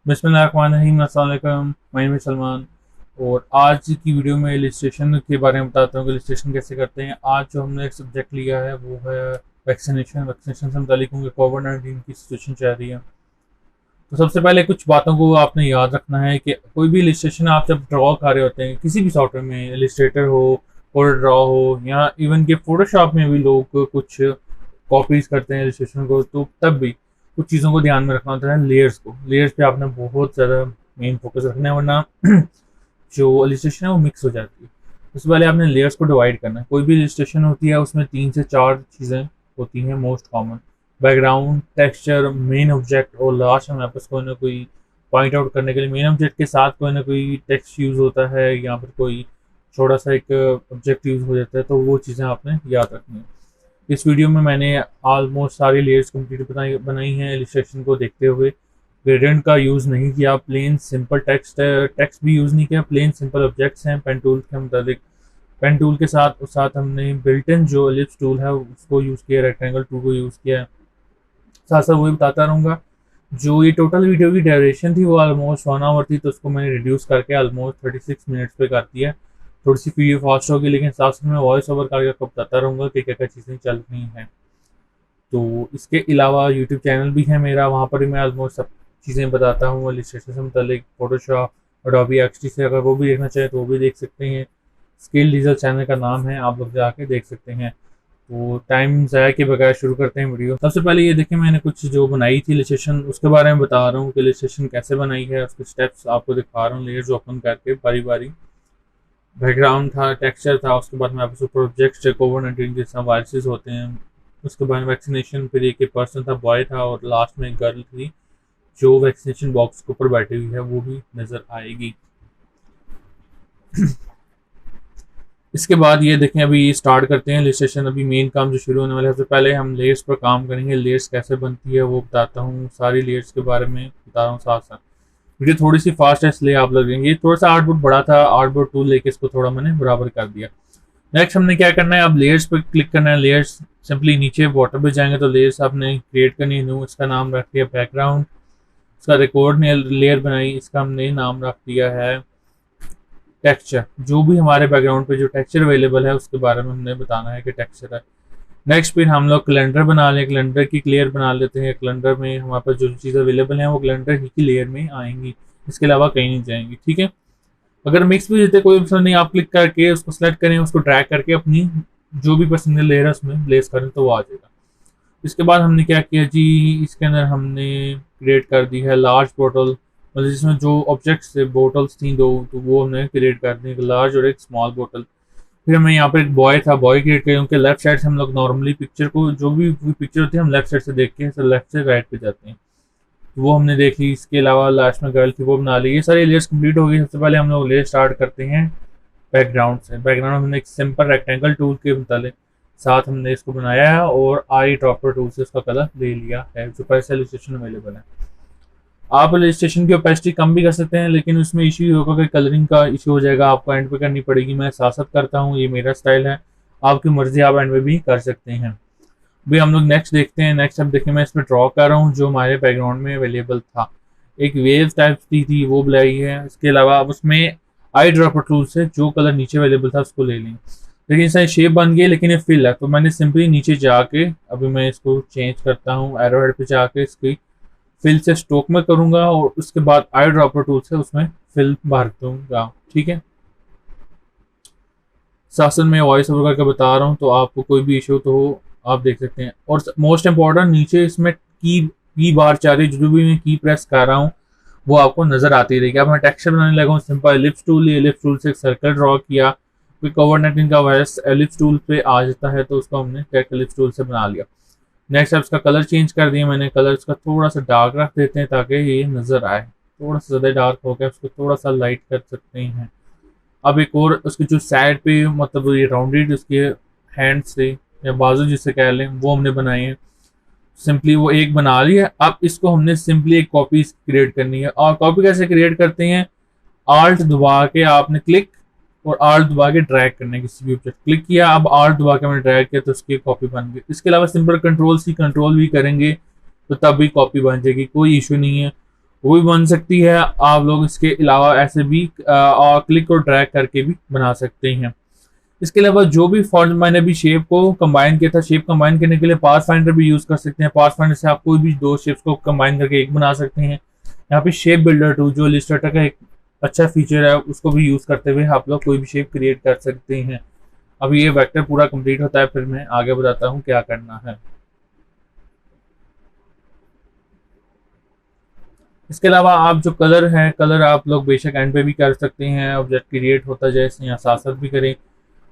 बिस्मिल्लाहिर्रहमानिर्रहीम। अस्सलाम वालेकुम। मैं हूं सलमान और आज की वीडियो में इलस्ट्रेशन के बारे में बताता हूँ कि इलस्ट्रेशन कैसे करते हैं। आज जो हमने एक सब्जेक्ट लिया है वो है वैक्सीनेशन से मुतालिक होंगे। कोविड-19 की सिचुएशन चल रही है, तो सबसे पहले कुछ बातों को आपने याद रखना है कि कोई भी इलस्ट्रेशन आप जब ड्रॉ कर रहे होते हैं किसी भी सॉफ्टवेयर में, इलस्ट्रेटर हो, कोड ड्रॉ हो या इवन के फोटोशॉप में भी लोग कुछ कॉपीज करते हैं इलस्ट्रेशन को, तो तब भी कुछ चीज़ों को ध्यान में रखना होता है। लेयर्स पे आपने बहुत ज़्यादा मेन फोकस रखना है, वरना जो इलस्ट्रेशन है वो मिक्स हो जाती है। उससे पहले आपने लेयर्स को डिवाइड करना है। कोई भी इलस्ट्रेशन होती है उसमें 3 से 4 चीज़ें होती हैं most common: background, texture, main object और लास्ट में आपस कोई ना कोई पॉइंट आउट करने के लिए मेन ऑब्जेक्ट के साथ कोई ना कोई टेक्स्ट यूज़ होता है या फिर कोई छोटा सा एक ऑब्जेक्ट यूज़ हो जाता है। तो वो चीज़ें आपने याद रखनी है। इस वीडियो में मैंने ऑलमोस्ट सारी लेयर्स कंप्लीट बनाई हैं इलस्ट्रेशन को देखते हुए। ग्रेडियंट का यूज़ नहीं किया, प्लेन सिंपल टेक्स्ट भी यूज़ नहीं किया, प्लेन सिंपल ऑब्जेक्ट्स हैं पेन टूल के मुताबिक। पेन टूल के साथ हमने बिल्ट इन जो एलिप्स टूल है उसको यूज़ किया, रेक्टेंगल टूल को यूज़ किया है। साथ साथ वही बताता रहूँगा। जो ये टोटल वीडियो की ड्यूरेशन थी वो ऑलमोस्ट 1 आवर थी, तो उसको मैंने रिड्यूस करके ऑलमोस्ट 36 मिनट्स पे कर दिया। थोड़ी सी वीडियो फास्ट होगी, लेकिन साथ साथ मैं वॉइस ओवर करके आपको बताता रहूँगा कि क्या क्या चीज़ें चल रही हैं। तो इसके अलावा यूट्यूब चैनल भी है मेरा, वहाँ पर भी मैं ऑलमोस्ट सब चीज़ें बताता हूँ इलस्ट्रेशन से मुतालिक, फोटोशॉप, एडोबी एक्सडी से। अगर वो भी देखना चाहें तो वो भी देख सकते हैं। स्किल डीजल चैनल का नाम है, आप लोग जाके देख सकते हैं। तो टाइम ज़ाया के बगैर शुरू करते हैं वीडियो। सबसे पहले ये देखिए, मैंने कुछ जो बनाई थी इलस्ट्रेशन उसके बारे में बता रहा हूँ कि इलस्ट्रेशन कैसे बनाई है, उसके स्टेप्स आपको दिखा रहा हूँ लेयर्स ओपन करके बारी बारी। बैकग्राउंड था, टेक्सचर था, उसके बाद में आपके प्रोजेक्ट्स कोविड-19 के जिस वायरसेस होते हैं, उसके बाद में वैक्सीनेशन, फिर एक पर्सन था, बॉय था, और लास्ट में एक गर्ल थी जो वैक्सीनेशन बॉक्स के ऊपर बैठी हुई है, वो भी नज़र आएगी। इसके बाद ये देखें, अभी स्टार्ट करते हैं इलस्ट्रेशन। अभी मेन काम जो शुरू होने वाला है, सबसे पहले हम लेयर्स पर काम करेंगे। लेयर्स कैसे बनती है वो बताता हूँ, सारी लेयर्स के बारे में बता रहा हूँ साथ साथ। वीडियो थोड़ी सी फास्ट है इसलिए आप लगेंगे। थोड़ा सा आर्टबोर्ड बड़ा था, आर्टबोर्ड टूल लेके इसको थोड़ा मैंने बराबर कर दिया। नेक्स्ट हमने क्या करना है, अब लेयर्स पर क्लिक करना है। लेयर्स सिंपली नीचे बॉटम पे जाएंगे तो लेयर्स आपने क्रिएट करनी है। इसका नाम रख दिया बैकग्राउंड। इसका रिकॉर्ड ने लेयर बनाई, इसका हमने नाम रख दिया है टेक्सचर। जो भी हमारे बैकग्राउंड पे जो टेक्सचर अवेलेबल है उसके बारे में हमने बताना है कि टेक्सचर है। नेक्स्ट फिर हम लोग कैलेंडर बना लें, कैलेंडर की लेयर बना लेते हैं। कैलेंडर में हमारे पास जो चीज़ अवेलेबल है वो कैलेंडर ही की लेयर में आएंगी, इसके अलावा कहीं नहीं जाएंगी। ठीक है, अगर मिक्स भी देते कोई मसला नहीं, आप क्लिक करके उसको सेलेक्ट करें, उसको ड्रैग करके अपनी जो भी पसंद लेयर है उसमें प्लेस करें तो वो आ जाएगा। इसके बाद हमने क्या किया जी, इसके अंदर हमने क्रिएट कर दी है लार्ज बोतल, मतलब जिसमें जो ऑब्जेक्ट्स थे, बोटल्स थी दो, तो वो हमने क्रिएट कर दी, एक लार्ज और एक स्मॉल बोतल। फिर हमें यहाँ पर एक बॉय था, बॉय क्रिएट किया, क्योंकि लेफ्ट साइड से हम लोग नॉर्मली पिक्चर को, जो भी पिक्चर होती है हम लेफ्ट साइड से देख के लेफ्ट से राइट पे जाते हैं, तो वो हमने देख ली। इसके अलावा लास्ट में गर्ल थी, वो बना ली। ये सारी लेयर्स कंप्लीट हो गई। सबसे पहले हम लोग लेयर स्टार्ट करते हैं बैकग्राउंड से। बैकग्राउंड हमने एक सिंपल रेक्टेंगल टूल के मुताबिक साथ हमने इसको बनाया है और आई ड्रॉपर टूल से उसका कलर ले लिया है, जो पैसे इलस्ट्रेशन अवेलेबल है। आप इलस्ट्रेशन की ओपेसिटी कम भी कर सकते हैं, लेकिन उसमें इशू होगा कि कलरिंग का इशू हो जाएगा, आपको एंड पे करनी पड़ेगी। मैं साथ साथ करता हूँ, ये मेरा स्टाइल है, आपकी मर्जी, आप एंड पे भी कर सकते हैं। अभी हम लोग नेक्स्ट देखते हैं। नेक्स्ट अब देखिए, मैं इसमें ड्रॉ कर रहा हूँ जो हमारे बैकग्राउंड में अवेलेबल था। एक वेव टाइप की थी वो बनाई है। इसके अलावा अब उसमें आई ड्रॉपर टूल से जो कलर नीचे अवेलेबल था उसको ले लें। लेकिन इसका शेप बन गई, लेकिन ये फिल है, तो मैंने सिंपली नीचे जाके अभी मैं इसको चेंज करता हूँ। एरो हेड पे जाके इसकी फिल से स्ट्रोक में करूंगा और उसके बाद आई ड्रॉपर टूल से उसमें फिल भर दूंगा। ठीक है, शासन में वॉइस ओवर करके बता रहा हूँ, तो आपको कोई भी इशू तो हो आप देख सकते हैं। और मोस्ट इंपॉर्टेंट, नीचे इसमें की बार चाह रही, जो भी मैं की प्रेस कर रहा हूँ वो आपको नजर आती रहेगी। अब मैं टेक्सचर बनाने लगा हूँ, simple ellipse tool, ellipse tool से एक सर्कल ड्रॉ किया। कोई कोविड-19 का वायरस एलिप्स टूल पे आ जाता है तो उसको हमने एलिप्स टूल से बना लिया। नेक्स्ट अब इसका कलर चेंज कर दिया मैंने। कलर इसका थोड़ा सा डार्क रख देते हैं ताकि ये नजर आए। थोड़ा सा ज़्यादा डार्क हो गया, उसको थोड़ा सा लाइट कर सकते हैं। अब एक और उसकी जो साइड पे, मतलब ये राउंडेड उसके हैंड्स थे या बाजू जिसे कह लें, वो हमने बनाए हैं। सिंपली वो एक बना लिया। अब इसको हमने सिंपली एक कॉपी क्रिएट करनी है। और कॉपी कैसे क्रिएट करते हैं, आल्ट दबा के आपने क्लिक और आल्ट दबा के ड्रैग करना है। किसी भी ऑब्जेक्ट क्लिक किया, अब आल्ट दबा के मैंने ड्रैग किया तो उसकी कॉपी बन गई। इसके अलावा सिंपल कंट्रोल सी कंट्रोल भी करेंगे तो तब भी कॉपी बन जाएगी, कोई इशू नहीं है। वो भी बन सकती है। आप लोग इसके अलावा ऐसे भी और क्लिक और ड्रैग करके भी बना सकते हैं। इसके अलावा जो भी फॉन्ट मैंने भी शेप को कंबाइन किया था, शेप कंबाइन करने के लिए पाथ फाइंडर भी यूज कर सकते हैं। पाथ फाइंडर से आप कोई भी दो शेप्स को कंबाइन करके एक बना सकते हैं। यहाँ पे शेप बिल्डर टू जो इलस्ट्रेटर का एक अच्छा फीचर है, उसको भी यूज करते हुए आप लोग कोई भी शेप क्रिएट कर सकते हैं। अभी ये वेक्टर पूरा कंप्लीट होता है, फिर मैं आगे बताता हूँ क्या करना है। इसके अलावा आप जो कलर है, कलर आप लोग बेशक एंड पे भी कर सकते हैं। ऑब्जेक्ट क्रिएट होता जाए इससे यहाँ साथ साथ भी करें।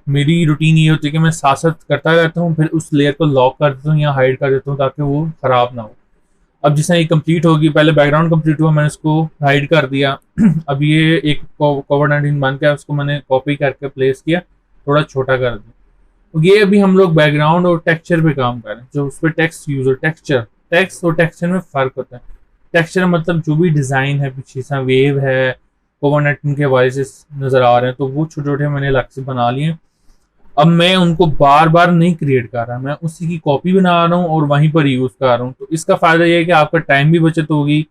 मेरी रूटीन ये होती है कि मैं साथ साथ करता रहता हूँ, फिर उस लेयर को लॉक कर देता हूँ या हाइड कर देता हूँ ताकि वो खराब ना हो। अब जिस तरह ये कंप्लीट होगी, पहले बैकग्राउंड कंप्लीट हुआ, मैंने इसको हाइड कर दिया। अब ये एक कोविड-19 बन गया, उसको मैंने कॉपी करके प्लेस किया, थोड़ा छोटा कर दिया। तो ये अभी हम लोग बैकग्राउंड और टेक्सचर पे काम कर रहे हैं, जो उस पर टेक्स्ट यूज हो। टेक्सचर, टेक्स्ट और टेक्सचर में फर्क होता है। टेक्सचर मतलब जो भी डिजाइन है, पीछे सा वेव है, कोविड-19 के हवाले से नजर आ रहे हैं, तो वो छोटे छोटे मैंने अलग से बना लिए। अब मैं उनको बार बार नहीं क्रिएट कर रहा, मैं उसी की कॉपी बना रहा हूँ और वहीं पर यूज कर रहा हूँ। तो इसका फायदा ये है कि आपका टाइम भी बचत होगी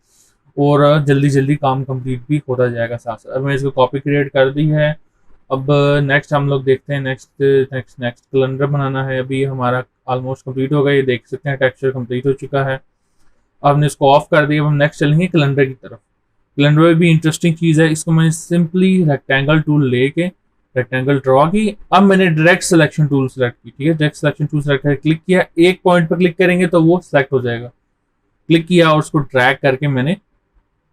और जल्दी जल्दी काम कंप्लीट भी होता जाएगा साथ साथ। अब मैं इसको कॉपी क्रिएट कर दी है। अब नेक्स्ट हम लोग देखते हैं, नेक्स्ट नेक्स्ट नेक्स्ट कैलेंडर बनाना है। अभी हमारा ऑलमोस्ट कंप्लीट हो गया, ये देख सकते हैं टेक्सचर कंप्लीट हो चुका है। अब हमने इसको ऑफ कर दिया। अब हम नेक्स्ट चलेंगे कैलेंडर की तरफ। कैलेंडर में भी इंटरेस्टिंग चीज़ है, इसको मैंने सिंपली रेक्टेंगल टूल लेके रेक्टेंगल ड्रॉ की। अब मैंने डायरेक्ट सिलेक्शन टूल सेलेक्ट की, ठीक है। डायरेक्ट सिलेक्शन टूल सेलेक्ट करके क्लिक किया, एक पॉइंट पर क्लिक करेंगे तो वो सिलेक्ट हो जाएगा। क्लिक किया और उसको ड्रैग करके मैंने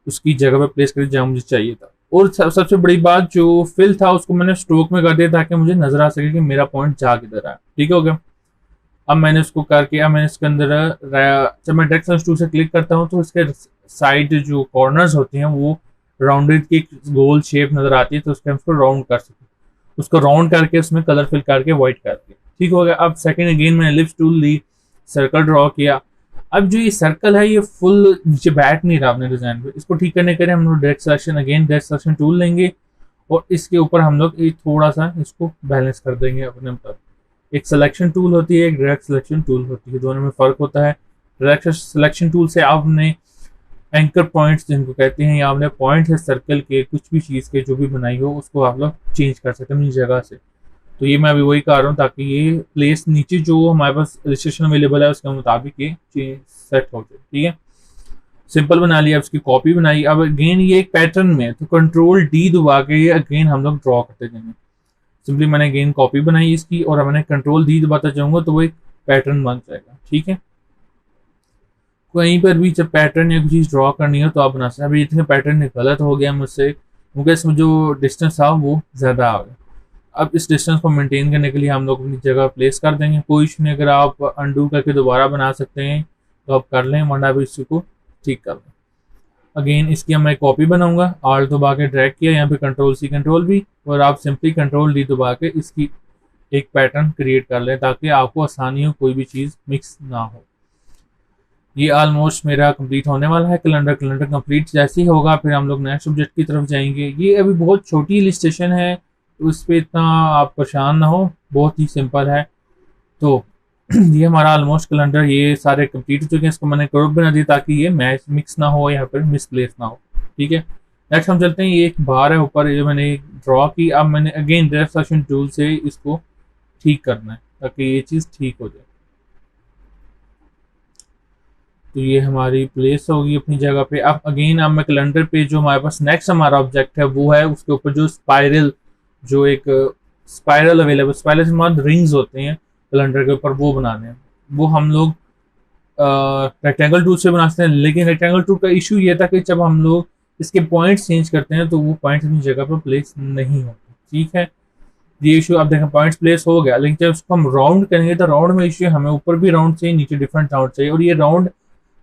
उसकी जगह पे प्लेस कर जहाँ मुझे चाहिए था। और सबसे बड़ी बात, जो फिल था उसको मैंने स्ट्रोक में कर दिया ताकि मुझे नजर आ सके कि मेरा पॉइंट जा किधर है, ठीक हो गया। अब मैंने उसको करके, अब मैंने इसके अंदर जब मैं डायरेक्ट सिलेक्शन टूल से क्लिक करता हूँ तो इसके साइड जो कॉर्नर्स होते हैं वो राउंडेड की गोल शेप नजर आती है, तो उसके हम उसको राउंड कर सकते हैं। उसको राउंड करके उसमें कलर फिल करके व्हाइट करके, ठीक हो गया। अब सेकंड अगेन मैंने एलिप्स टूल ली, सर्कल ड्रॉ किया। अब जो ये सर्कल है ये फुल नीचे बैठ नहीं रहा अपने डिजाइन पे, इसको ठीक करने के लिए हम लोग direct selection, again direct selection tool लेंगे और इसके ऊपर हम लोग एक थोड़ा सा इसको बैलेंस कर देंगे अपने ऊपर। एक सिलेक्शन टूल होती है, एक डायरेक्ट सिलेक्शन टूल होती है, दोनों में फर्क होता है। डायरेक्ट सिलेक्शन टूल से आपने एंकर पॉइंट्स जिनको कहते हैं, या आपने पॉइंट है सर्कल के, कुछ भी चीज़ के जो भी बनाई हो उसको आप लोग चेंज कर सकते हैं अपनी जगह से। तो ये मैं अभी वही कर रहा हूँ ताकि ये प्लेस नीचे जो हमारे पास रजिस्ट्रेशन अवेलेबल है उसके मुताबिक ये सेट हो जाए, ठीक है। सिंपल बना लिया, उसकी कॉपी बनाई। अब अगेन ये एक पैटर्न में है तो कंट्रोल डी दबा के ये अगेन हम लोग ड्रॉ करते जाएंगे। सिंपली मैंने अगेन कॉपी बनाई इसकी और मैंने कंट्रोल डी दबाता जाऊंगा तो वो एक पैटर्न बन जाएगा, ठीक है। कहीं पर भी जब पैटर्न या कुछ चीज़ ड्रॉ करनी हो तो आप बना सकते हैं। अभी इतने पैटर्न गलत हो गया मुझसे क्योंकि इसमें जो डिस्टेंस था वो ज़्यादा आ गया। अब इस डिस्टेंस को मेंटेन करने के लिए हम लोग अपनी जगह प्लेस कर देंगे, कोई इशू नहीं। अगर आप अंडू करके दोबारा बना सकते हैं तो आप कर लें, वरना भी इसी को ठीक कर लें। अगेन इसकी मैं कॉपी बनाऊंगा, आल दबा के ड्रैग किया, यहाँ पे कंट्रोल सी कंट्रोल भी, और आप सिंपली कंट्रोल डी दबा के इसकी एक पैटर्न क्रिएट कर लें ताकि आपको आसानी हो, कोई भी चीज़ मिक्स ना हो। ये ऑलमोस्ट मेरा कंप्लीट होने वाला है कैलेंडर कंप्लीट जैसे ही होगा फिर हम लोग नेक्स्ट ऑब्जेक्ट की तरफ जाएंगे। ये अभी बहुत छोटी इलस्ट्रेशन है तो उस पर इतना आप परेशान ना हो, बहुत ही सिंपल है। तो ये हमारा ऑलमोस्ट कैलेंडर ये सारे कंप्लीट हो चुके हैं। इसको मैंने ग्रुप बना दिया ताकि ये मैच मिक्स ना हो, यहाँ पर मिसप्लेस ना हो, ठीक है। नेक्स्ट हम चलते हैं, ये एक बार है ऊपर ये मैंने ड्रॉ की। अब मैंने अगेन डायरेक्ट सिलेक्शन टूल से इसको ठीक करना है ताकि ये चीज़ ठीक हो जाए। तो ये हमारी प्लेस होगी अपनी जगह पे। अब अगेन अब मैं कैलेंडर पे जो हमारे पास नेक्स्ट हमारा ऑब्जेक्ट है वो है उसके ऊपर जो स्पाइरल, जो एक स्पाइरल अवेलेबल, स्पाइरल से मतलब रिंग्स होते हैं कैलेंडर के ऊपर, वो बनाने हैं। वो हम लोग रेक्टेंगल टूल से बनाते हैं, लेकिन रेक्टेंगल टूल का इशू ये था कि जब हम लोग इसके पॉइंट्स चेंज करते हैं तो वो पॉइंट्स अपनी जगह पर प्लेस नहीं होते, ठीक है। ये इशू आप देखें पॉइंट्स प्लेस हो गया, लेकिन जब उसको हम राउंड करेंगे तो राउंड में इशू हमें ऊपर भी राउंड चाहिए, नीचे डिफरेंट राउंड चाहिए, और ये राउंड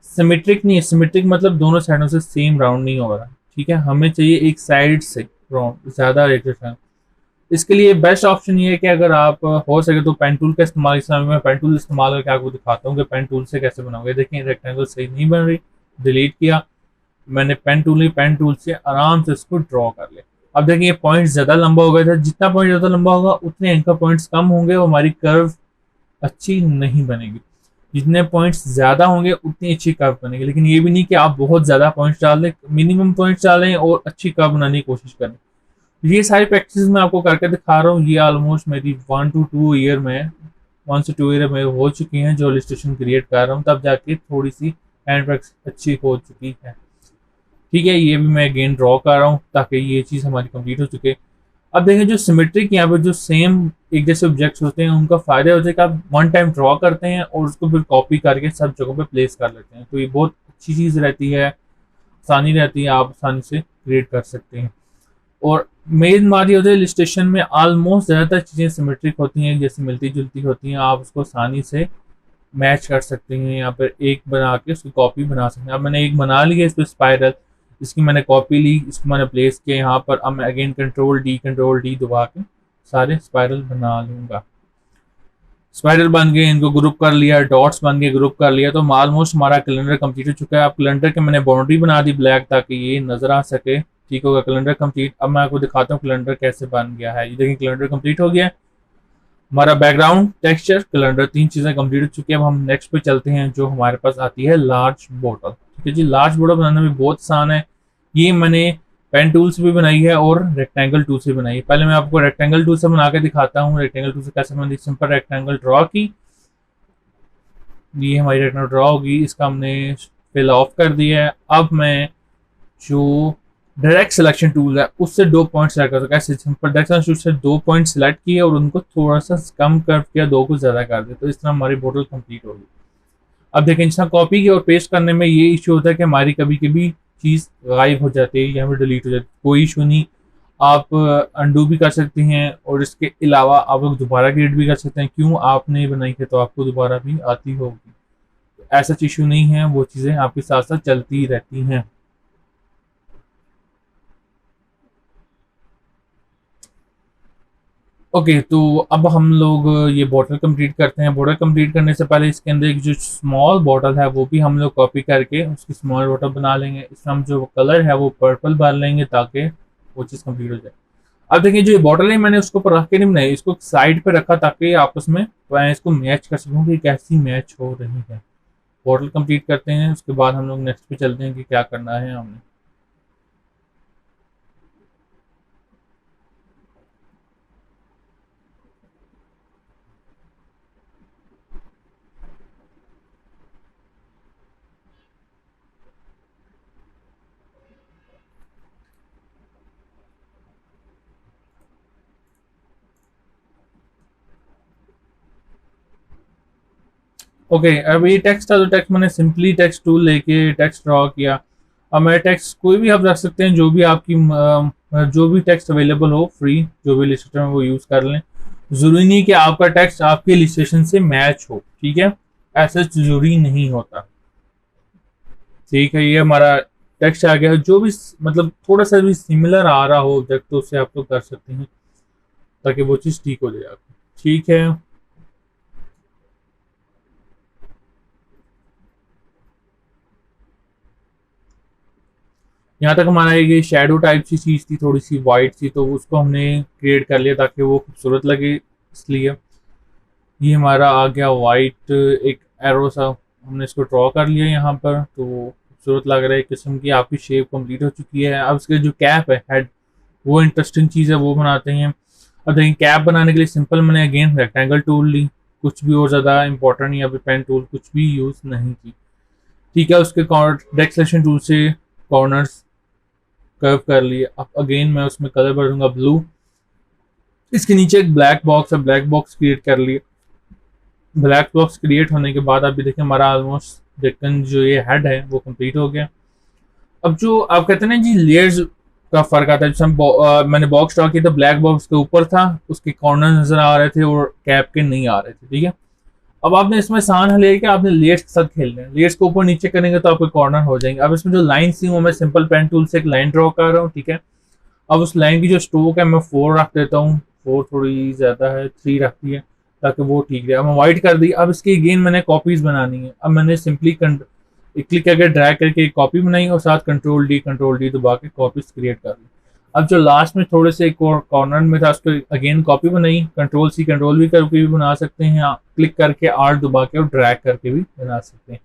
सिमेट्रिक नहीं है। सिमेट्रिक मतलब दोनों साइडों से सेम राउंड नहीं हो रहा, ठीक है। हमें चाहिए एक साइड से राउंड, ज़्यादा रेक्टेंगल। इसके लिए बेस्ट ऑप्शन ये है कि अगर आप हो सके तो पेन टूल का इस्तेमाल, इस मैं पेन टूल इस्तेमाल करके आपको दिखाता हूँ कि पेन टूल से कैसे बनाओगे। देखिए रेक्टेंगल सही नहीं बन रही, डिलीट किया मैंने पेन टूल ली, पेन टूल से आराम से इसको ड्रॉ कर ले। अब देखिए पॉइंट ज़्यादा लंबा हो गया था, जितना पॉइंट ज़्यादा लंबा होगा उतने एंकर पॉइंट्स कम होंगे और हमारी कर्व अच्छी नहीं बनेगी। जितने पॉइंट्स ज़्यादा होंगे उतनी अच्छी कर्व बनेगी, लेकिन ये भी नहीं कि आप बहुत ज़्यादा पॉइंट्स डाल दें, मिनिमम पॉइंट्स डालें और अच्छी कर्व बनाने की कोशिश करें। ये सारी प्रैक्टिस मैं आपको करके दिखा रहा हूँ। ये ऑलमोस्ट मेरी 1 से 2 ईयर में हो चुकी हैं जो इलस्ट्रेशन क्रिएट कर रहा हूँ, तब जाके थोड़ी सी हैंड प्रैक्टिस अच्छी हो चुकी है। ठीक है, ये भी मैं अगेन ड्रॉ कर रहा हूँ ताकि ये चीज़ हमारी कंप्लीट हो चुके। अब देखें जो सिमेट्रिक यहाँ पे जो सेम एक जैसे ऑब्जेक्ट्स होते हैं उनका फ़ायदा होता है कि आप वन टाइम ड्रॉ करते हैं और उसको फिर कॉपी करके सब जगहों पे प्लेस कर लेते हैं, तो ये बहुत अच्छी चीज़ रहती है, आसानी रहती है, आप आसानी से क्रिएट कर सकते हैं। और मेन बात ये होती है इलस्ट्रेशन में ऑलमोस्ट ज़्यादातर चीज़ें सिमेट्रिक होती हैं, जैसे मिलती जुलती होती हैं, आप उसको आसानी से मैच कर सकते हैं, यहाँ पर एक बना के उसकी कॉपी बना सकते हैं। अब मैंने एक बना लिया इस पर स्पाइरल, इसकी मैंने कॉपी ली, इसको मैंने प्लेस किया यहाँ पर। अब मैं अगेन कंट्रोल डी दबा के सारे स्पाइरल बना लूँगा। स्पाइरल बन गए, इनको ग्रुप कर लिया, डॉट्स बन गए, ग्रुप कर लिया, तो ऑलमोस्ट हमारा कैलेंडर कंप्लीट हो चुका है। अब कैलेंडर के मैंने बाउंड्री बना दी ब्लैक ताकि ये नज़र आ सके। ठीक होगा, कैलेंडर कंप्लीट। अब मैं आपको दिखाता हूँ कैलेंडर कैसे बन गया है। ये देखिए कैलेंडर कंप्लीट हो गया है। हमारा बैकग्राउंड, टेक्सचर, कैलेंडर, 3 चीज़ें कंप्लीट हो चुकी है। अब हम नेक्स्ट पे चलते हैं जो हमारे पास आती है लार्ज बॉटल। ठीक है जी, लार्ज बॉटल बनाना भी बहुत आसान है। ये मैंने पेन टूल से भी बनाई है और रेक्टेंगल टूल से बनाई है। पहले मैं आपको रेक्टेंगल टूल से बना के दिखाता हूँ। रेक्टेंगल टूल से कैसे बनाई, सिंपल रेक्टेंगल ड्रॉ की, ये हमारी रेक्टेंगल ड्रॉ होगी, इसका हमने फिल ऑफ कर दिया है। अब मैं जो डायरेक्ट सिलेक्शन टूल है उससे 2 पॉइंट सेलेक्ट कर सकता है। सिंपल डायरेक्ट सिलेक्शन टूल से 2 पॉइंट सेलेक्ट किए और उनको थोड़ा सा कम कर किया, 2 को ज़्यादा कर दिया, तो इस तरह हमारी बॉटल कंप्लीट होगी। अब देखें, जिस तरह कॉपी की और पेस्ट करने में ये इशू होता है कि हमारी कभी कभी चीज़ गायब हो जाती है या फिर डिलीट हो जाती है, कोई इशू नहीं, आप अंडू भी कर सकते हैं और इसके अलावा आप लोग दोबारा क्रिएट भी कर सकते हैं। क्यों, आपने बनाई है तो आपको दोबारा भी आती होगी, ऐसा इशू नहीं है, वो चीज़ें आपके साथ साथ चलती रहती हैं। ओके, तो अब हम लोग ये बॉटल कंप्लीट करते हैं। बॉटल कंप्लीट करने से पहले इसके अंदर एक जो स्मॉल बॉटल है वो भी हम लोग कॉपी करके उसकी स्मॉल बॉटल बना लेंगे। इसमें हम जो कलर है वो पर्पल भर लेंगे ताकि वो चीज़ कंप्लीट हो जाए। अब देखिए, जो ये बॉटल है मैंने उसको ऊपर रख के नहीं बनाई, इसको साइड पे रखा ताकि आपस में मैं इसको मैच कर सकूँ कि कैसी मैच हो रही है। बॉटल कंप्लीट करते हैं, उसके बाद हम लोग नेक्स्ट पे चलते हैं कि क्या करना है हमने। ओके, अब ये टेक्स्ट था, तो टेक्स्ट मैंने सिंपली टेक्स्ट टूल लेके टेक्स्ट ड्रॉ किया। अब मैं टेक्स्ट कोई भी आप रख सकते हैं, जो भी आपकी जो भी टेक्स्ट अवेलेबल हो फ्री, जो भी इलस्ट्रेटर में वो यूज़ कर लें। ज़रूरी नहीं कि आपका टेक्स्ट आपके इलस्ट्रेशन से मैच हो, ठीक है, ऐसा ज़रूरी नहीं होता। ठीक है, ये हमारा टेक्स्ट आ गया। जो भी मतलब थोड़ा सा भी सिमिलर आ रहा हो ऑब्जेक्ट तो उससे आप लोग कर सकते हैं ताकि वो चीज़ ठीक हो जाए आपकी। ठीक है, यहाँ तक हमारा ये शैडो टाइप सी चीज़ थी, थोड़ी सी वाइट सी, तो उसको हमने क्रिएट कर लिया ताकि वो खूबसूरत लगे, इसलिए ये हमारा आ गया वाइट एक एरो सा, हमने इसको ड्रॉ कर लिया यहाँ पर, तो खूबसूरत लग रहा है। एक किस्म की आपकी शेप कंप्लीट हो चुकी है। अब इसके जो कैप है, हेड, वो इंटरेस्टिंग चीज़ है, वो बनाते हैं। अब देखिए, कैप बनाने के लिए सिंपल मैंने अगेन रेक्टेंगल टूल ली, कुछ भी और ज़्यादा इंपॉर्टेंट या फिर पेन टूल कुछ भी यूज़ नहीं की। ठीक है, उसके डायरेक्ट सिलेक्शन टूल से कॉर्नर्स कर्व कर लिए। अब अगेन मैं उसमें कलर भरूंगा ब्लू। इसके नीचे एक ब्लैक बॉक्स है, ब्लैक बॉक्स क्रिएट कर लिए। ब्लैक बॉक्स क्रिएट होने के बाद अभी देखिए हमारा ऑलमोस्ट देखन जो ये हेड है वो कंप्लीट हो गया। अब जो आप कहते हैं ना जी, लेयर्स का फर्क आता है। जैसे मैंने बॉक्स ड्रॉ किया तो ब्लैक बॉक्स के ऊपर था, उसके कॉर्नर नजर आ रहे थे और कैप के नहीं आ रहे थे। ठीक है, अब आपने इसमें आसान हल है कि आपने लेयर्स के साथ खेलना है। लेयर्स को ऊपर नीचे करेंगे तो आपके कॉर्नर हो जाएंगे। अब इसमें जो लाइन थी वो मैं सिंपल पेन टूल से एक लाइन ड्रॉ कर रहा हूँ। ठीक है, अब उस लाइन की जो स्ट्रोक है मैं 4 रख देता हूँ, 4 थोड़ी ज़्यादा है, 3 रख दी है ताकि वो ठीक रहे। अब मैं वाइट कर दी। अब इसकी अगेन मैंने कॉपीज बनानी है। अब मैंने सिंपली क्लिक करके ड्रैग करके एक कॉपी बनाई और साथ कंट्रोल डी दबा के कॉपीज क्रिएट कर ली। अब जो लास्ट में थोड़े से एक कॉर्नर में था उसको अगेन कॉपी बनाई, कंट्रोल सी कंट्रोल भी करके भी बना सकते हैं, क्लिक करके आर्ट दबा के और ड्रैग करके भी बना सकते हैं।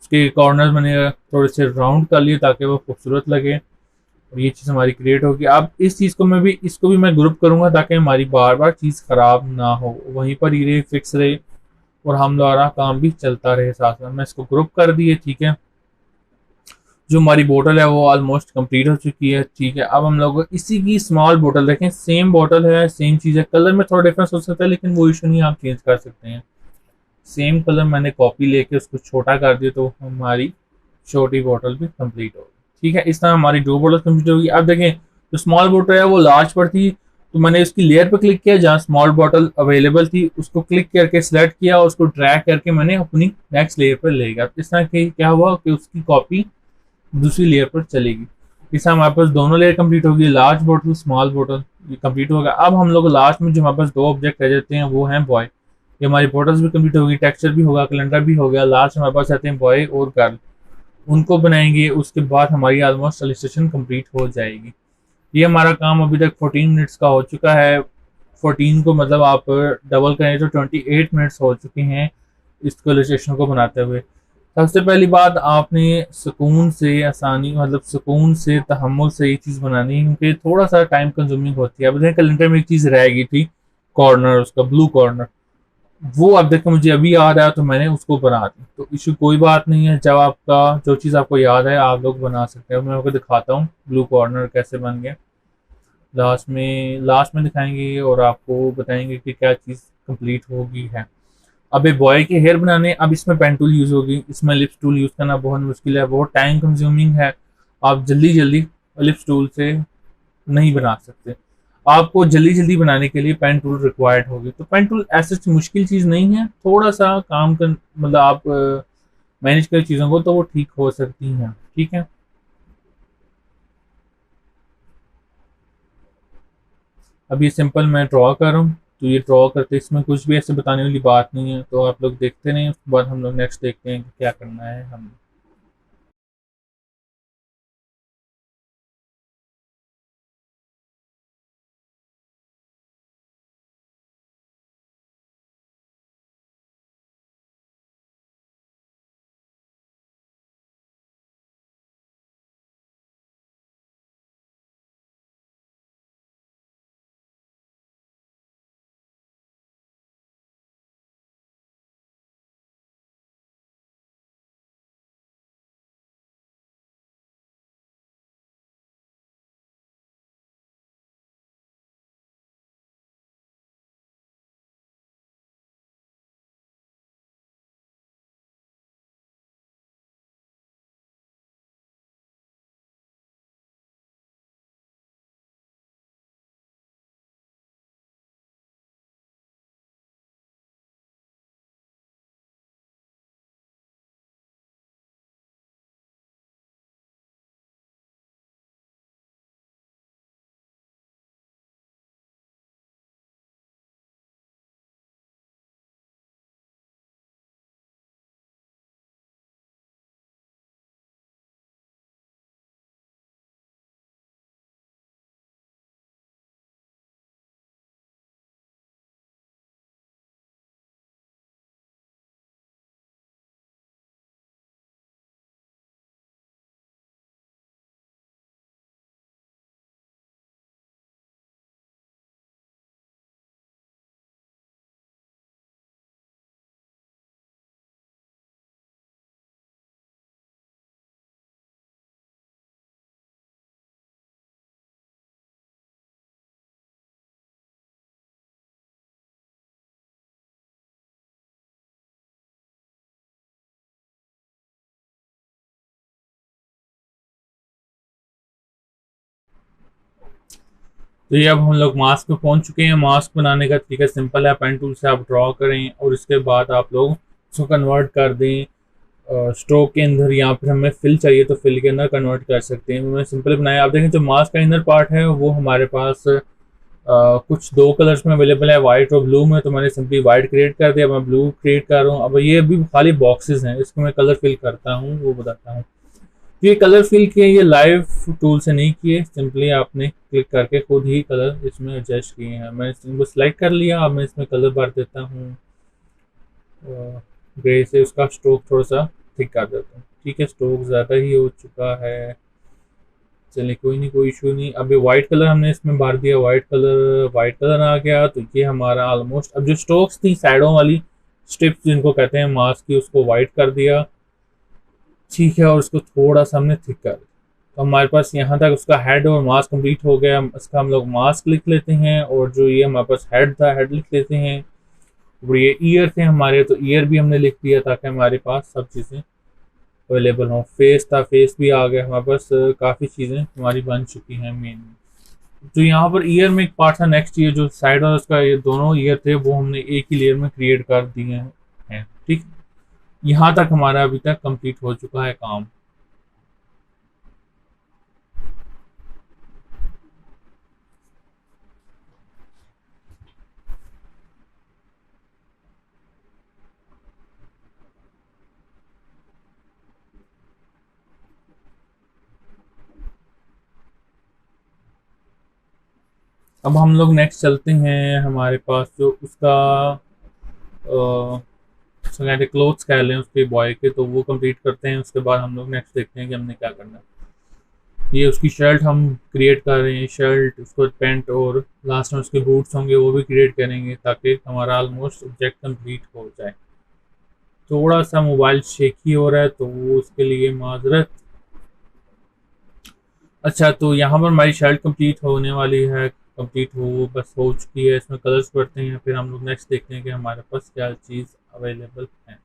उसके कॉर्नर मैंने थोड़े से राउंड कर लिए ताकि वो खूबसूरत लगे और ये चीज़ हमारी क्रिएट होगी। अब इस चीज़ को इसको भी मैं ग्रुप करूँगा ताकि हमारी बार बार चीज़ ख़राब ना हो, वहीं पर ये फिक्स रहे और हम द्वारा काम भी चलता रहे साथ साथ। मैं इसको ग्रुप कर दिए, ठीक है। जो हमारी बोतल है वो ऑलमोस्ट कंप्लीट हो चुकी है, ठीक है। अब हम लोग इसी की स्मॉल बोतल देखें, सेम बोतल है, सेम चीज़ है, कलर में थोड़ा डिफरेंस हो सकता है लेकिन वो इशू नहीं, आप चेंज कर सकते हैं। सेम कलर मैंने कॉपी लेके उसको छोटा कर दिया तो हमारी छोटी बोतल भी कंप्लीट होगी, ठीक है। इस तरह हमारी दो बोतल कंप्लीट होगी। अब देखें जो स्मॉल बोतल है वो लार्ज पर थी तो मैंने उसकी लेयर पर क्लिक किया, जहाँ स्मॉल बोतल अवेलेबल थी उसको क्लिक करके सिलेक्ट किया और उसको ड्रैग करके मैंने अपनी नेक्स्ट लेयर पर ले गया। इस तरह के क्या हुआ कि उसकी कॉपी दूसरी लेयर पर चलेगी। इससे हमारे पास दोनों लेयर कंप्लीट होगी, लार्ज बोतल स्मॉल बोतल, ये कंप्लीट होगा। अब हम लोग लास्ट में जो हमारे पास दो ऑब्जेक्ट रह जाते हैं वो हैं बॉय। ये हमारी बोटल्स भी कंप्लीट होगी, टेक्सचर भी होगा, कैलेंडर भी हो गया। लास्ट हमारे पास आते हैं बॉय और गर्ल, उनको बनाएंगे। उसके बाद हमारी ऑलमोस्ट इलस्ट्रेशन कंप्लीट हो जाएगी। ये हमारा काम अभी तक 14 मिनट्स का हो चुका है। 14 को मतलब आप डबल करें तो 28 मिनट्स हो चुके हैं इसको इलस्ट्रेशन को बनाते हुए। सबसे पहली बात, आपने सुकून से आसानी मतलब सुकून से तहम्मुल से ये चीज़ बनानी है क्योंकि थोड़ा सा टाइम कंज्यूमिंग होती है। अब देखें कैलेंडर में एक चीज़ रह गई थी, कॉर्नर, उसका ब्लू कॉर्नर, वो अब देखो मुझे अभी याद आया तो मैंने उसको बना दी। तो इशू कोई बात नहीं है, जब आपका जो चीज़ आपको याद है आप लोग बना सकते हैं। मैं आपको दिखाता हूँ ब्लू कॉर्नर कैसे बन गया। लास्ट में दिखाएंगे और आपको बताएंगे कि क्या चीज़ कंप्लीट होगी है। अब एक बॉय के हेयर बनाने, अब इसमें पेन टूल यूज़ होगी, इसमें लिप्स टूल यूज़ करना बहुत मुश्किल है, बहुत टाइम कंज्यूमिंग है। आप जल्दी जल्दी लिप्स टूल से नहीं बना सकते। आपको जल्दी जल्दी बनाने के लिए पेन टूल रिक्वायर्ड होगी। तो पेन टूल ऐसी मुश्किल चीज़ नहीं है, थोड़ा सा काम कर मतलब आप मैनेज कर चीज़ों को तो वो ठीक हो सकती हैं, ठीक है। अब ये सिंपल मैं ड्रॉ कर रहा हूँ तो ये ड्रॉ करते इसमें कुछ भी ऐसे बताने वाली बात नहीं है, तो आप लोग देखते रहें। उसके बाद हम लोग नेक्स्ट देखते हैं कि क्या करना है हम। तो ये अब हम लोग मास्क पे पहुंच चुके हैं। मास्क बनाने का तरीका सिंपल है, पेन टूल से आप ड्रॉ करें और इसके बाद आप लोग उसको कन्वर्ट कर दें स्ट्रोक के अंदर, या फिर हमें फिल चाहिए तो फिल के अंदर कन्वर्ट कर सकते हैं। मैंने सिंपल बनाया। आप देखें जो मास्क का इनर पार्ट है वो हमारे पास कुछ दो कलर्स में अवेलेबल है, वाइट और ब्लू में। तो मैंने सिंपली वाइट क्रिएट कर दिया, मैं ब्लू क्रिएट कर रहा हूँ। अब ये भी खाली बॉक्सेस हैं, इसको मैं कलर फिल करता हूँ वो बताता हूँ। ये कलर फिल किए ये लाइव टूल से नहीं किए, सिंपली आपने क्लिक करके खुद ही कलर इसमें एडजस्ट किए हैं। मैंने इनको सिलेक्ट कर लिया। अब मैं इसमें कलर भर देता हूँ ग्रे से, उसका स्ट्रोक थोड़ा सा थिक कर देता हूँ। ठीक है, स्ट्रोक ज़्यादा ही हो चुका है, चलिए कोई नहीं, कोई इशू नहीं। अब ये वाइट कलर हमने इसमें भर दिया, वाइट कलर आ गया। तो ये हमारा ऑलमोस्ट, अब जो स्ट्रोक्स थी साइडों वाली स्ट्रिप्स जिनको कहते हैं मास्क की, उसको वाइट कर दिया। ठीक है, और उसको थोड़ा सा हमने थिक कर दिया। तो हमारे पास यहाँ तक उसका हेड और मास्क कंप्लीट हो गया। इसका हम लोग मास्क लिख लेते हैं, और जो ये हमारे पास हेड था, हेड लिख लेते हैं। और ये ईयर थे हमारे, तो ईयर भी हमने लिख दिया ताकि हमारे पास सब चीज़ें अवेलेबल हो। फेस था, फेस भी आ गया हमारे पास। काफ़ी चीज़ें हमारी बन चुकी हैं मेन। जो यहाँ पर ईयर में एक पार्ट था, नेक्स्ट ईयर जो साइड और उसका ये दोनों ईयर थे वो हमने एक ही लेयर में क्रिएट कर दिए हैं। ठीक, यहाँ तक हमारा अभी तक कंप्लीट हो चुका है काम। अब हम लोग नेक्स्ट चलते हैं, हमारे पास जो उसका उसका कहते क्लोथ्स कह लें उसके बॉय के, तो वो कंप्लीट करते हैं। उसके बाद हम लोग नेक्स्ट देखते हैं कि हमने क्या करना है। ये उसकी शर्ट हम क्रिएट कर रहे हैं, शर्ट, उसको पैंट, और लास्ट में उसके बूट्स होंगे वो भी क्रिएट करेंगे ताकि हमारा ऑलमोस्ट ऑब्जेक्ट कंप्लीट हो जाए। थोड़ा सा मोबाइल शेकी हो रहा है तो वो उसके लिए माजरत। अच्छा, तो यहाँ पर हमारी शर्ट कंप्लीट होने वाली है, कंप्लीट हो बस हो चुकी है। इसमें कलर्स भरते हैं, फिर हम लोग नेक्स्ट देखते हैं कि हमारे पास क्या चीज़ अवेलेबल है।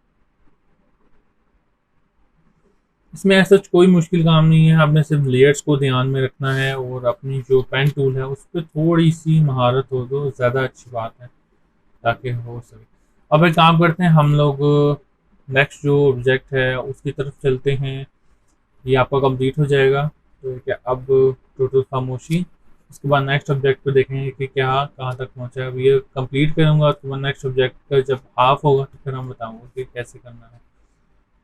इसमें ऐसा कोई मुश्किल काम नहीं है, आपने सिर्फ लेयर्स को ध्यान में रखना है और अपनी जो पेन टूल है उस पर थोड़ी सी महारत हो तो ज़्यादा अच्छी बात है ताकि हो सके। अब एक काम करते हैं हम लोग, नेक्स्ट जो ऑब्जेक्ट है उसकी तरफ चलते हैं। ये आपका कंप्लीट हो जाएगा। तो क्या अब टोटल खामोशी। उसके बाद नेक्स्ट ऑब्जेक्ट पे देखेंगे कि क्या कहाँ तक पहुँचा है। अब ये कंप्लीट करूँगा तो नेक्स्ट ऑब्जेक्ट का जब हाफ होगा तो फिर हम बताऊँगा कि कैसे करना है।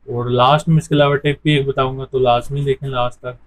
और लास्ट में इसके अलावा टिप भी एक बताऊँगा, तो लाजमी देखें लास्ट तक।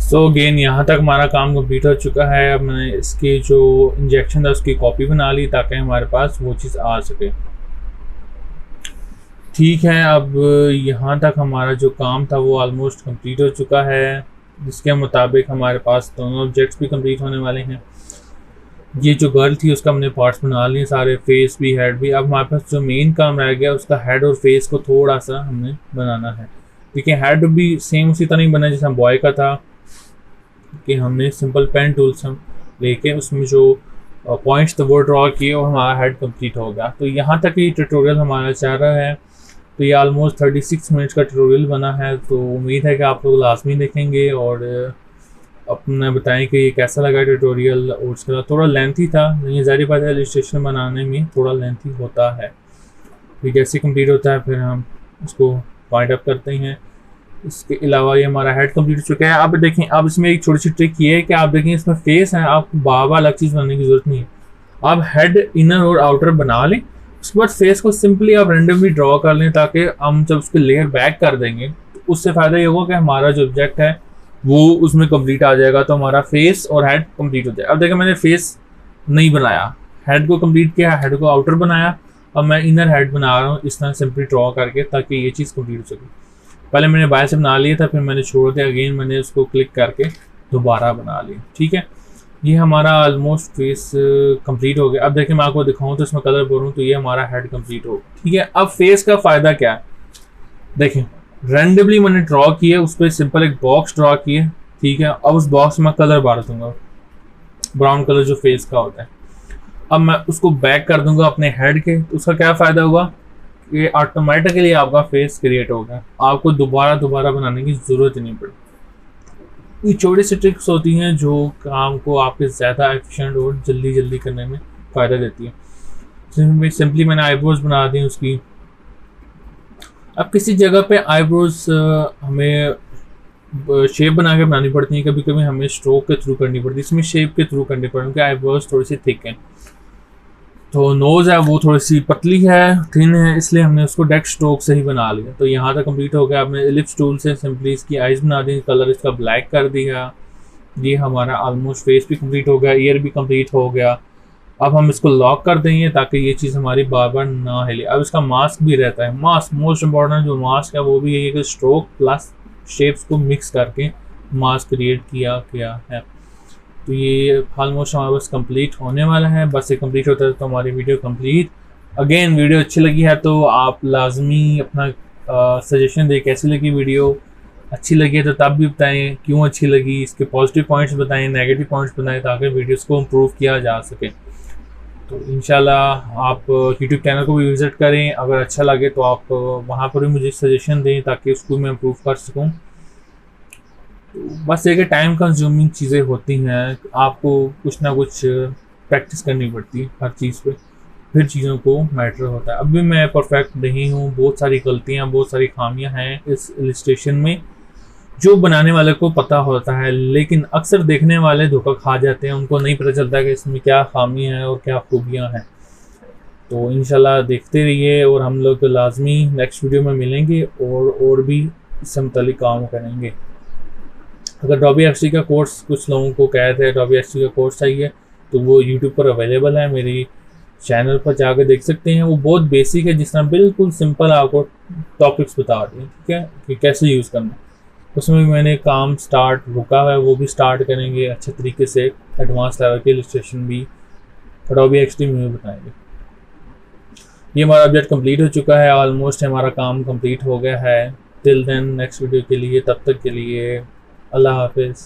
सो अगेन यहाँ तक हमारा काम कंप्लीट हो चुका है। अब मैंने इसके जो इंजेक्शन था उसकी कॉपी बना ली ताकि हमारे पास वो चीज़ आ सके। ठीक है, अब यहाँ तक हमारा जो काम था वो ऑलमोस्ट कंप्लीट हो चुका है, जिसके मुताबिक हमारे पास दोनों ऑब्जेक्ट्स भी कंप्लीट होने वाले हैं। ये जो गर्ल थी उसका हमने पार्ट्स बना लिए सारे, फेस भी हेड भी। अब हमारे पास जो मेन काम रह गया उसका हेड और फेस को थोड़ा सा हमें बनाना है। देखिए हेड भी सेम उसी तरह ही बना जैसे बॉय का था कि हमने सिंपल पेन टूल्स हम लेके उसमें जो पॉइंट्स थे वो ड्रॉ किए और हमारा हेड कंप्लीट हो गया। तो यहाँ तक ये ट्यूटोरियल हमारा चल रहा है। तो ये ऑलमोस्ट 36 मिनट्स का ट्यूटोरियल बना है। तो उम्मीद है कि आप लोग लाजमी देखेंगे और अपना बताएं कि ये कैसा लगा ट्यूटोरियल। और उसके बाद थोड़ा लेंथी था, ये ज़ाहिर बात है इलस्ट्रेशन बनाने में थोड़ा लेंथी होता है। फिर जैसे कंप्लीट होता है फिर हम उसको पॉइंट अप करते हैं। इसके अलावा ये हमारा हेड कंप्लीट हो चुका है। अब देखें, अब इसमें एक छोटी सी ट्रिक ये है कि आप देखें इसमें फेस है, आपको बार-बार अलग चीज़ बनाने की ज़रूरत नहीं है। आप हेड इनर और आउटर बना लें, उसके बाद फेस को सिंपली आप रेंडमली ड्रॉ कर लें ताकि हम जब उसके लेयर बैक कर देंगे तो उससे फ़ायदा ये होगा कि हमारा जो ऑब्जेक्ट है वो उसमें कंप्लीट आ जाएगा। तो हमारा फेस और हेड कंप्लीट हो जाएगा। अब देखें मैंने फेस नहीं बनाया, हेड को कंप्लीट किया, हेड को आउटर बनाया। अब मैं इनर हेड बना रहा हूँ इस तरह सिंपली ड्रॉ करके ताकि ये चीज़ कंप्लीट हो सके। पहले मैंने बाय से बना लिया था, फिर मैंने छोड़ दिया, अगेन मैंने उसको क्लिक करके दोबारा बना लिया। ठीक है, ये हमारा ऑलमोस्ट फेस कंप्लीट हो गया। अब देखिए मैं आपको दिखाऊं तो इसमें कलर बोलूँ तो ये हमारा हेड कंप्लीट हो गया। ठीक है, अब फेस का फ़ायदा क्या है, देखिए रैंडमली मैंने ड्रॉ किया, उस पर सिंपल एक बॉक्स ड्रॉ किया। ठीक है, अब उस बॉक्स में कलर बार दूंगा, ब्राउन कलर जो फेस का होता है। अब मैं उसको बैक कर दूंगा अपने हेड के, तो उसका क्या फ़ायदा हुआ, ये ऑटोमेटिकली आपका फेस क्रिएट होगा, आपको दोबारा बनाने की ज़रूरत ही नहीं पड़ती। ये छोटी सी ट्रिक्स होती हैं जो काम को आपके ज़्यादा एफिशिएंट और जल्दी करने में फ़ायदा देती है। सिंपली मैंने आईब्रोज बना दी उसकी। अब किसी जगह पे आईब्रोज हमें शेप बना के बनानी पड़ती है, कभी कभी हमें स्ट्रोक के थ्रू करनी पड़ती है, इसमें शेप के थ्रू करनी पड़ती है क्योंकि आईब्रोज थोड़ी सी थिक हैं। तो नोज़ है वो थोड़ी सी पतली है, थिन है, इसलिए हमने उसको डायरेक्ट स्ट्रोक से ही बना लिया। तो यहाँ तक कंप्लीट हो गया। आपने एलिप्स टूल से सिंपली इसकी आइज़ बना दी, कलर इसका ब्लैक कर दिया। ये हमारा ऑलमोस्ट फेस भी कंप्लीट हो गया, ईयर भी कंप्लीट हो गया। अब हम इसको लॉक कर देंगे ताकि ये चीज़ हमारी बार बार ना हिले। अब इसका मास्क भी रहता है, मास्क मोस्ट इम्पॉर्टेंट जो मास्क है वो भी यही है कि स्ट्रोक प्लस शेप्स को मिक्स करके मास्क क्रिएट किया गया है। तो ये ऑलमोस्ट हमारे पास कंप्लीट होने वाला है। बस ये कंप्लीट होता है तो हमारी वीडियो कंप्लीट। अगेन वीडियो अच्छी लगी है तो आप लाजमी अपना सजेशन दें कैसी लगी वीडियो। अच्छी लगी है तो तब भी बताएं क्यों अच्छी लगी, इसके पॉजिटिव पॉइंट्स बताएं, नेगेटिव पॉइंट्स बताएं ताकि वीडियोस को इम्प्रूव किया जा सके। तो इंशाल्लाह आप यूट्यूब चैनल को भी विज़िट करें, अगर अच्छा लगे तो आप वहाँ पर भी मुझे सजेशन दें ताकि उसको मैं इम्प्रूव कर सकूँ। बस एक टाइम कंज्यूमिंग चीज़ें होती हैं, आपको कुछ ना कुछ प्रैक्टिस करनी पड़ती है हर चीज़ पे, फिर चीज़ों को मैटर होता है। अब भी मैं परफेक्ट नहीं हूँ, बहुत सारी गलतियाँ, बहुत सारी खामियाँ हैं इस इलस्ट्रेशन में जो बनाने वाले को पता होता है, लेकिन अक्सर देखने वाले धोखा खा जाते हैं, उनको नहीं पता चलता कि इसमें क्या खामियाँ हैं और क्या खूबियाँ हैं। तो इंशाल्लाह देखते रहिए और हम लोग लाजमी नेक्स्ट वीडियो में मिलेंगे और भी इससे मुताल्लिक काम करेंगे। अगर Adobe XD का कोर्स, कुछ लोगों को कहते हैं Adobe XD का कोर्स चाहिए, तो वो यूट्यूब पर अवेलेबल है, मेरी चैनल पर जाकर देख सकते हैं। वो बहुत बेसिक है, जिस तरह बिल्कुल सिंपल आपको टॉपिक्स बता दें, ठीक है, कि कैसे यूज़ करना। उसमें भी मैंने काम स्टार्ट रुका है, वो भी स्टार्ट करेंगे अच्छे तरीके से। एडवांस लेवल के इलस्ट्रेशन भी Adobe XD में बताएंगे। ये हमारा ऑब्जेक्ट कंप्लीट हो चुका है, ऑलमोस्ट हमारा काम कंप्लीट हो गया है। टिल देन नेक्स्ट वीडियो के लिए, तब तक के लिए अल्लाह हाफिज़।